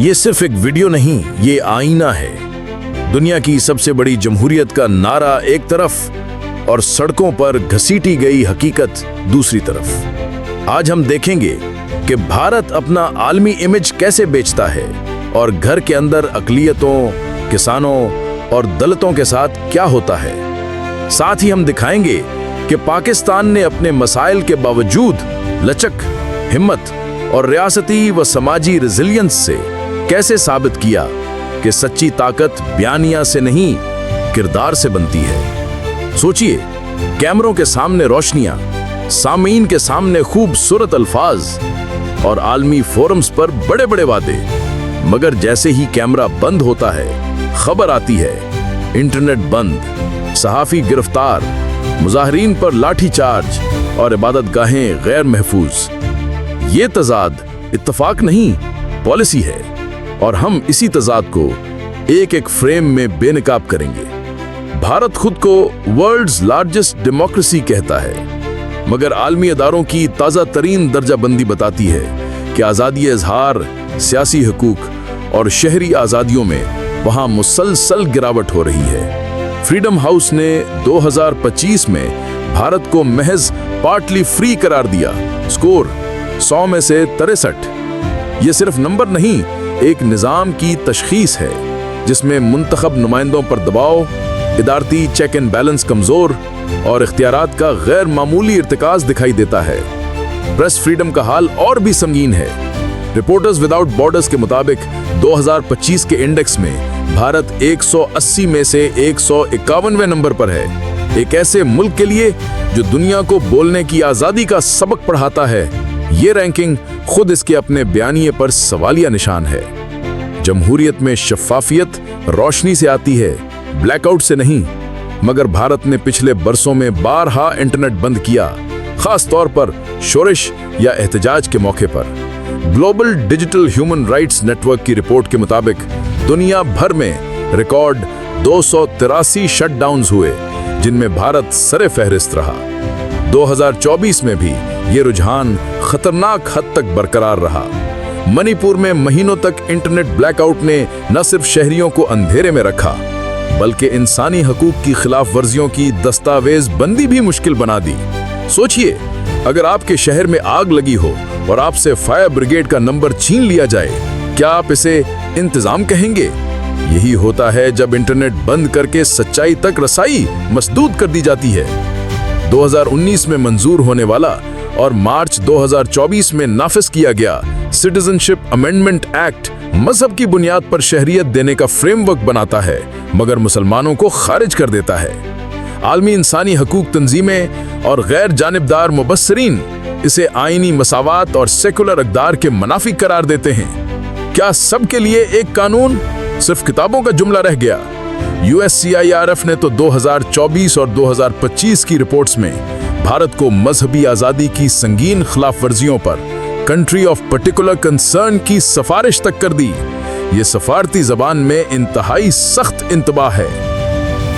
ये सिर्फ एक वीडियो नहीं, ये आईना है। दुनिया की सबसे बड़ी जमहूरियत का नारा एक तरफ और सड़कों पर घसीटी गई हकीकत दूसरी तरफ। आज हम देखेंगे कि भारत अपना आलमी इमेज कैसे बेचता है और घर के अंदर अक़लियतों, किसानों और दलितों के साथ क्या होता है। साथ ही हम दिखाएंगे कि पाकिस्तान ने अपने मसाइल के बावजूद लचक, हिम्मत और रियासती व समाजी रेजिलियंस से कैसे साबित किया कि सच्ची ताकत बयानिया से नहीं, किरदार से बनती है। सोचिए, कैमरों के सामने रोशनियां, सामीन के सामने खूबसूरत अल्फाज और आलमी फोरम्स पर बड़े बड़े वादे, मगर जैसे ही कैमरा बंद होता है, खबर आती है इंटरनेट बंद, सहाफी गिरफ्तार, मुजाहिरीन पर लाठीचार्ज और इबादतगाहें गैर महफूज। ये तजाद इत्तफाक नहीं, पॉलिसी है, और हम इसी तजाद को एक एक फ्रेम में बेनकाब करेंगे। भारत खुद को वर्ल्ड्स लार्जेस्ट डेमोक्रेसी कहता है, मगर आलमी अदारों की ताज़ा तरीन दर्जाबंदी बताती है कि आज़ादी इज़हार, सियासी हकूक और शहरी आज़ादियों में वहाँ मुसलसल गिरावट हो रही है। फ्रीडम हाउस ने 2025 में भारत को महज पार्टली फ्री करार दिया। स्कोर 100 में से 63। ये सिर्फ नंबर नहीं, एक निज़ाम की तशखीस है जिसमें मुंतखब नुमाइंदों पर दबाव, इदारती चेक एंड बैलेंस कमज़ोर और इख्तियारात का गैर मामूली इर्तिकाज दिखाई देता है। प्रेस फ्रीडम का हाल और भी संगीन है। रिपोर्टर्स विदाउट बॉर्डर्स के मुताबिक 2025 के इंडेक्स में भारत 180 में से 151वें नंबर पर है। एक ऐसे मुल्क के लिए जो दुनिया को बोलने की आज़ादी का सबक पढ़ाता है, ये रैंकिंग खुद इसके अपने बयानिए पर सवालिया निशान है। जमहूरियत में शफ़ाफियत रोशनी से आती है, ब्लैकआउट से नहीं। मगर भारत ने पिछले बरसों में बारहा इंटरनेट बंद किया, खास तौर पर शोरिश या एहतजाज के मौके पर। Global digital human rights network की रिपोर्ट के मुताबिक दुनिया भर में रिकॉर्ड 283 शटडाउन्स हुए, जिनमें भारत सरे फहरिस्त रहा। 2024 में भी ये रुझान खतरनाक हद तक बरकरार रहा। मणिपुर में महीनों तक इंटरनेट ब्लैकआउट ने न सिर्फ शहरियों को अंधेरे में रखा, बल्कि इंसानी हकूक की खिलाफ वर्जियों की दस्तावेज बंदी भी मुश्किल बना दी। सोचिए, अगर आपके शहर में आग लगी हो और आपसे फायर ब्रिगेड का नंबर छीन लिया जाए, क्या आप इसे इंतजाम कहेंगे? यही होता है जब इंटरनेट बंद करके सच्चाई तक रसाई मसदूद कर दी जाती है। 2019 में मंजूर होने वाला और मार्च 2024 में नाफिज किया गया सिटीजनशिप अमेंडमेंट एक्ट मजहब की बुनियाद पर शहरियत देने का फ्रेमवर्क बनाता है, मगर मुसलमानों को खारिज कर देता है। आलमी इंसानी हकूक तंजीमें और गैर जानिबदार मुबस्सिरीन इसे आईनी मसावात और सेकुलर अक़दार के मुनाफी करार देते हैं। क्या सबके लिए एक कानून सिर्फ किताबों का जुमला रह गया? USCIRF ने तो 2024 और 2025 की रिपोर्ट्स में भारत को मजहबी आज़ादी की संगीन खिलाफ वर्जियों पर कंट्री ऑफ पर्टिकुलर कंसर्न की सिफारिश तक कर दी। ये सफारती जबान में इंतहाई सख्त इंतबाह है।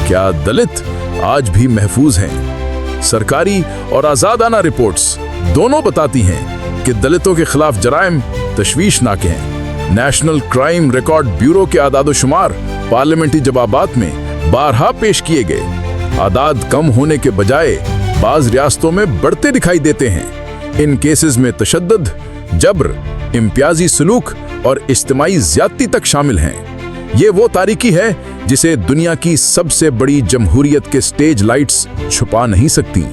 क्या दलित आज भी महफूज हैं? सरकारी और आज़ादाना रिपोर्ट्स दोनों बताती हैं कि दलितों के खिलाफ जराइम तशवीशनाक हैं। नेशनल क्राइम रिकॉर्ड ब्यूरो के आदाद-ओ-शुमार पार्लियामेंटी जवाबात में बारहा पेश किए गए। आदाद कम होने के बजाय बाज़ रियासतों में बढ़ते दिखाई देते हैं। इन केसेस में तशद्दुद, जबर, इम्तियाजी सलूक और इज्तिमाई ज़्यादती तक शामिल हैं। ये वो तारीकी है जिसे दुनिया की सबसे बड़ी जमहूरियत के स्टेज लाइट्स छुपा नहीं सकती।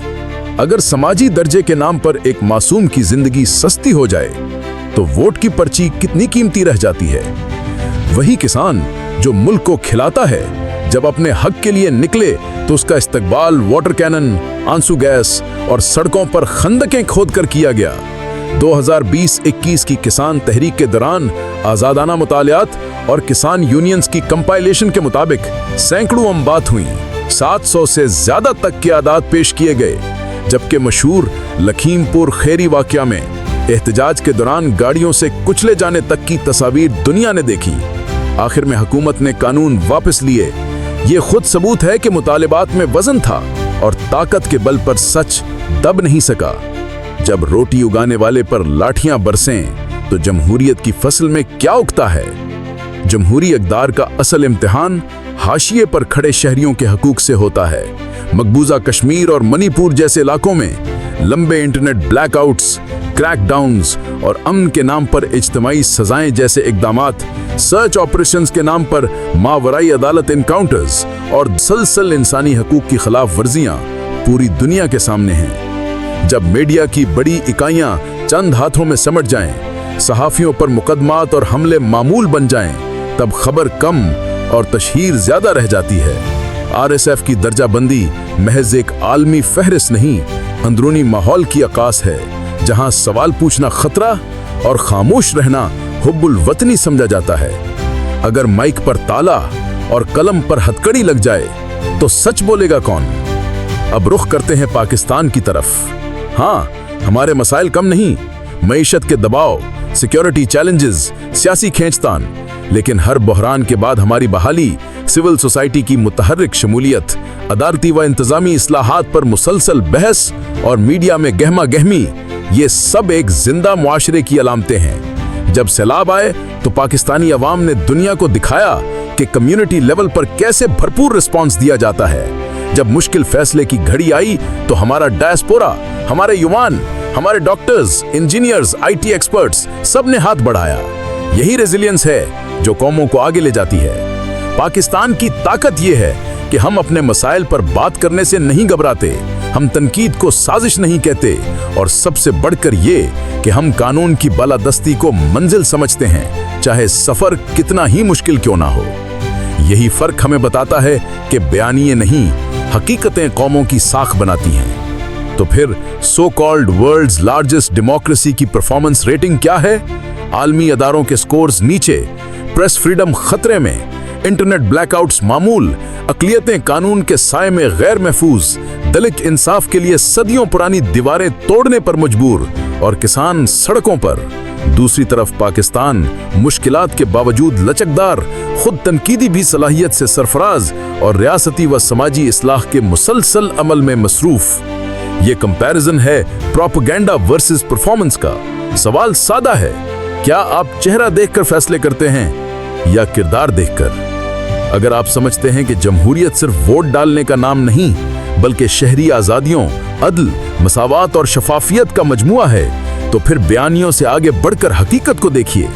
अगर समाजी दर्जे के नाम पर एक मासूम की जिंदगी सस्ती हो जाए, तो वोट की पर्ची कितनी कीमती रह जाती है। वही किसान जो मुल्क को खिलाता है, जब अपने हक के लिए निकले तो उसका इस्तकबाल वाटर कैनन, आंसू गैस और सड़कों पर खंदकें खोदकर किया गया। 2020-21 की किसान तहरीक के दौरान आज़ादाना मुतालियात और किसान यूनियंस की कंपाइलेशन के मुताबिक सैकड़ों अमवात हुई, 700 से ज्यादा तक के आदाद पेश किए गए। जबकि मशहूर लखीमपुर खेरी वाकया में एहतजाज के दौरान गाड़ियों से कुचले जाने तक की तस्वीर दुनिया ने देखी। आखिर में हुकूमत ने कानून वापस लिए। ये खुद सबूत है कि मुतालिबात में वजन था और ताकत के बल पर सच दब नहीं सका। जब रोटी उगाने वाले पर लाठियां बरसें तो जमहूरियत की फसल में क्या उगता है? जमहूरी इक़्तिदार का असल इम्तिहान हाशिए पर खड़े शहरियों के हकूक से होता है। मकबूजा कश्मीर और मणिपुर जैसे इलाकों में लंबे इंटरनेट ब्लैकआउट्स, क्रैकडाउन्स और अमन के नाम पर इज्तिमाई सजाएं जैसे इक़दामात, सर्च ऑपरेशंस के नाम पर मावराई अदालत इनकाउंटर्स और मुसलसल इंसानी हकूक की खिलाफ वर्जियां पूरी दुनिया के सामने हैं। जब मीडिया की बड़ी इकाइयां चंद हाथों में समट जाएं, सहाफियों पर मुकदमात और हमले मामूल बन जाएं, तब खबर कम और तशहीर ज्यादा रह जाती है। RSF की दर्जाबंदी महज एक आलमी फहरिस्त नहीं, अंदरूनी माहौल की अकास है, जहां सवाल पूछना खतरा और खामोश रहना हुब्बुल वतनी समझा जाता है। अगर माइक पर ताला और कलम पर हथकड़ी लग जाए तो सच बोलेगा कौन? अब रुख करते हैं पाकिस्तान की तरफ। हाँ, हमारे मसाइल कम नहीं, मईशत के दबाव, सिक्योरिटी चैलेंजेस, सियासी खींचतान, लेकिन हर बहरान के बाद हमारी बहाली, सिविल सोसाइटी की मुतहर्रिक शमूलियत, अदालती व इंतजामी इस्लाहात पर मुसलसल बहस और मीडिया में गहमा गहमी, ये सब एक जिंदा मुआशरे की अलामतें हैं। जब सैलाब आए तो पाकिस्तानी अवाम ने दुनिया को दिखाया कि कम्युनिटी लेवल पर कैसे भरपूर रिस्पॉन्स दिया जाता है। जब मुश्किल फैसले की घड़ी आई तो हमारा डायस्पोरा, हमारे युवान, हमारे डॉक्टर्स, इंजीनियर्स, IT एक्सपर्ट्स, सब ने हाथ बढ़ाया। यही रेजिलियंस है जो कौमों को आगे ले जाती है। पाकिस्तान की ताकत यह है कि हम अपने मसाइल पर बात करने से नहीं घबराते, हम तनकीद को साजिश नहीं कहते, और सबसे बढ़कर ये कि हम कानून की बालादस्ती को मंजिल समझते हैं, चाहे सफर कितना ही मुश्किल क्यों ना हो। यही फर्क हमें बताता है कि बयानिए नहीं, हकीकतें कौमों की साख बनाती हैं। तो फिर so called world's largest democracy की परफॉर्मेंस रेटिंग क्या है? आलमी अदारों के स्कोर्स नीचे, प्रेस फ्रीडम खतरे में, इंटरनेट ब्लैकआउट्स मामूल, अक़लियतें कानून के साए में गैर महफूज, दलित इंसाफ के लिए सदियों पुरानी दीवारें तोड़ने पर मजबूर, और किसान सड़कों पर। दूसरी तरफ पाकिस्तान मुश्किलात के बावजूद लचकदार, खुद तनकीदी भी सलाहियत से सरफराज और रियासती व समाजी इस्लाह के मुसलसल अमल में मसरूफ। ये कंपैरिजन है प्रोपेगेंडा वर्सेस परफॉर्मेंस का। सवाल सादा है, क्या आप चेहरा देखकर फैसले करते हैं या किरदार देखकर? अगर आप समझते हैं कि जमहूरियत सिर्फ वोट डालने का नाम नहीं, बल्कि शहरी आज़ादियों, अदल, मसावात और शफाफियत का मजमुआ है, तो फिर बयानियों से आगे बढ़कर हकीकत को देखिए।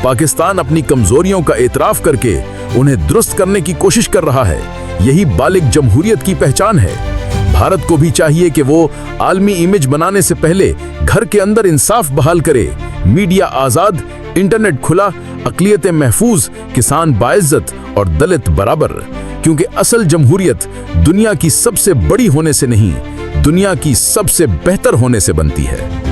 पाकिस्तान अपनी कमजोरियों का एतराफ करके उन्हें दुरुस्त करने की कोशिश कर रहा है। यही बालिग जमहूरियत की पहचान है। भारत को भी चाहिए कि वो आलमी इमेज बनाने से पहले घर के अंदर इंसाफ बहाल करे, मीडिया आज़ाद, इंटरनेट खुला, अक़लियतें महफूज, किसान बाइज्जत और दलित बराबर। क्योंकि असल जमहूरियत दुनिया की सबसे बड़ी होने से नहीं, दुनिया की सबसे बेहतर होने से बनती है।